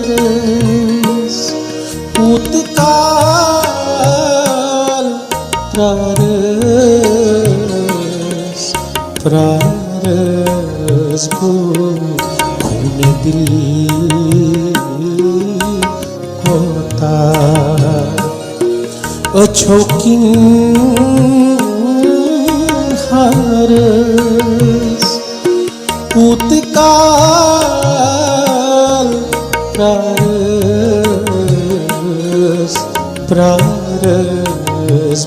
वनहायारस पूतकाल प्रारस प्रारस खूने दिल होता अछोकिन हारस पूतकाल प्रारस प्रारस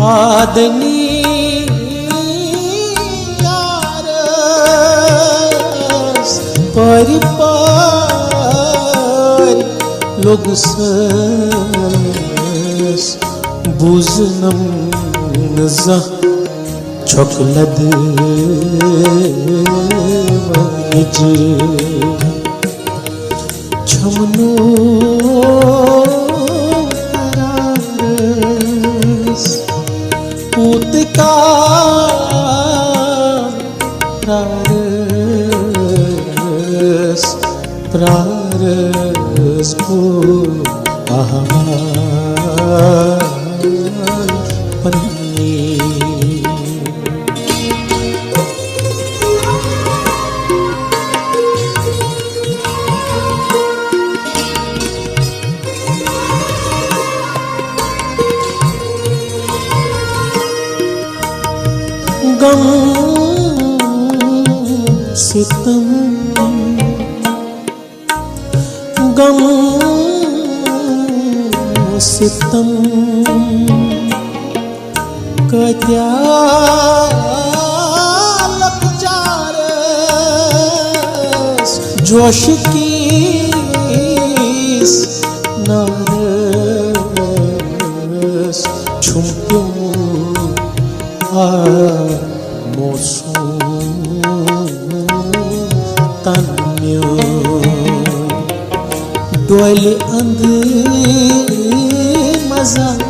आदनी यारस परिपार लोग सस बुझनम नजा छोकलद वनिज छमनो प्रारस प्रारस पन्नी गम सितम गम सितम कत्या लपचारस जोश की नारस छुम्प्यो मोसू तन्यो डोल अंध मजारस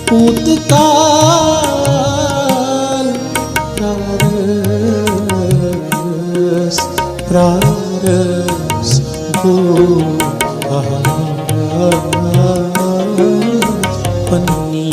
पूतकाल प्रारस प्रारस पन्नी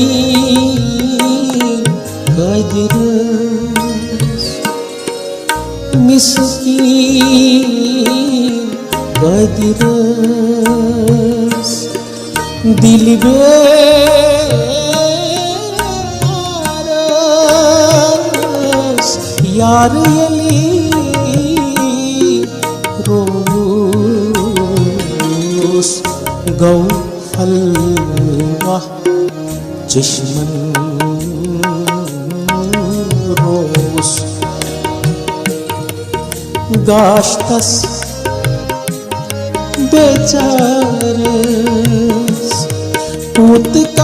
मिस्कीन गदरस मिस्कीन गदरस दिल बेरस यार यली रोस गौ हलवा चश्मन रोस गाश्तस बेचारस पूतकाल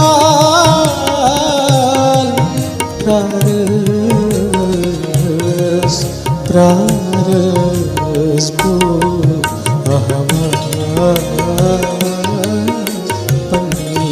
प्रारस प्रारस पन्नी